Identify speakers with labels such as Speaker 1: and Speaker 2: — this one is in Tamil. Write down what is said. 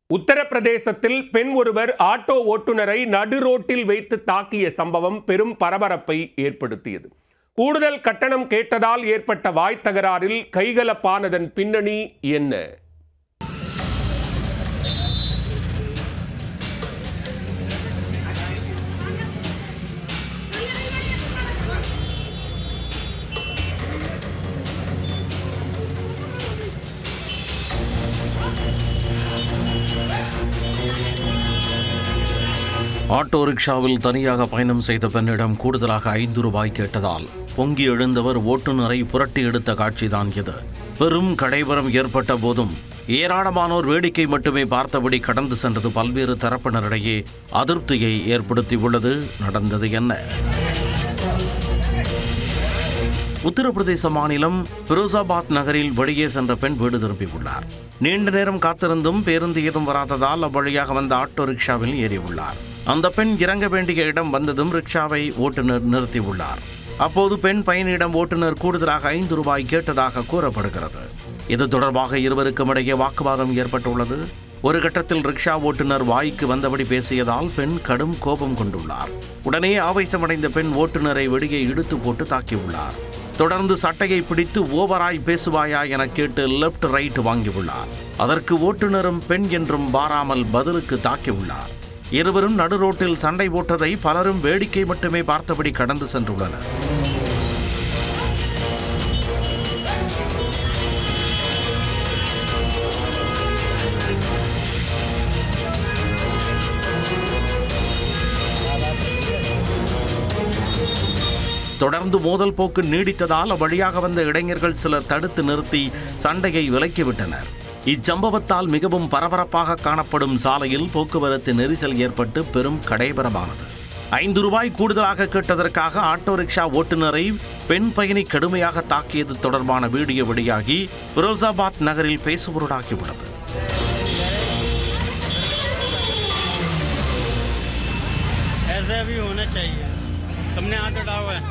Speaker 1: உத்தரப்பிரதேசத்தில் பெண் ஒருவர் ஆட்டோ ஓட்டுநரை நடு ரோட்டில் வைத்து தாக்கிய சம்பவம் பெரும் பரபரப்பை ஏற்படுத்தியது. கூடுதல் கட்டணம் கேட்டதால் ஏற்பட்ட வாய் தகராறில் கைகலப்பானதன் பின்னணி என்ன?
Speaker 2: ஆட்டோ ரிக்ஷாவில் தனியாக பயணம் செய்த பெண்ணிடம் கூடுதலாக 5 ரூபாய் கேட்டதால் பொங்கி எழுந்தவர் ஓட்டுநரை புரட்டி எடுத்த காட்சிதான் இது. பெரும் கடைவரம் ஏற்பட்ட போதும் ஏராளமானோர் வேடிக்கை மட்டுமே பார்த்தபடி கடந்து சென்றது பல்வேறு தரப்பினரிடையே அதிருப்தியை ஏற்படுத்தியுள்ளது. நடந்தது என்ன? உத்தரப்பிரதேச மாநிலம் ஃபிரோசாபாத் நகரில் வெளியே சென்ற பெண் வீடு திரும்பியுள்ளார். நீண்ட நேரம் காத்திருந்தும் பேருந்து ஏதும் வராததால் அவ்வழியாக வந்த ஆட்டோ ரிக்ஷாவில் ஏறியுள்ளார். அந்த பெண் இறங்க வேண்டிய இடம் வந்ததும் ரிக்ஷாவை ஓட்டுநர் நிறுத்தியுள்ளார். அப்போது பெண் பயணியிடம் ஓட்டுநர் கூடுதலாக 5 ரூபாய் கேட்டதாக கூறப்படுகிறது. இது தொடர்பாக இருவருக்கும் இடையே வாக்குவாதம் ஏற்பட்டுள்ளது. ஒரு கட்டத்தில் ரிக்ஷா ஓட்டுநர் வாய்க்கு வந்தபடி பேசியதால் பெண் கடும் கோபம் கொண்டுள்ளார். உடனே ஆவேசமடைந்த பெண் ஓட்டுநரை வெளியே இழுத்து போட்டு தாக்கியுள்ளார். தொடர்ந்து சட்டையை பிடித்து ஓவராய் பேசுவாயா என கேட்டு லெப்ட் ரைட் வாங்கியுள்ளார். அதற்கு ஓட்டுநரும் பெண் என்றும் பாராமல் பதிலுக்கு தாக்கியுள்ளார். இருவரும் நடு ரோட்டில் சண்டை போட்டதை பலரும் வேடிக்கை மட்டுமே பார்த்தபடி கடந்து சென்றுள்ளனர். தொடர்ந்து மோதல் போக்கு நீடித்ததால் அவ்வழியாக வந்த இளைஞர்கள் சிலர் தடுத்து நிறுத்தி சண்டையை விலக்கிவிட்டனர். இச்சம்பவத்தால் மிகவும் பரபரப்பாக காணப்படும் சாலையில் போக்குவரத்து நெரிசல் ஏற்பட்டு பெரும் கடைபரமானது. 5 ரூபாய் கூடுதலாக கேட்டதற்காக ஆட்டோ ரிக்ஷா ஓட்டுநரை பெண் பயணி கடுமையாக தாக்கியது தொடர்பான வீடியோ வெளியாகி ஃபிரோசாபாத் நகரில் பேசுபொருளாகியுள்ளது.
Speaker 3: ऐसे भी होना चाहिए. तुमने ऑटो डाला है.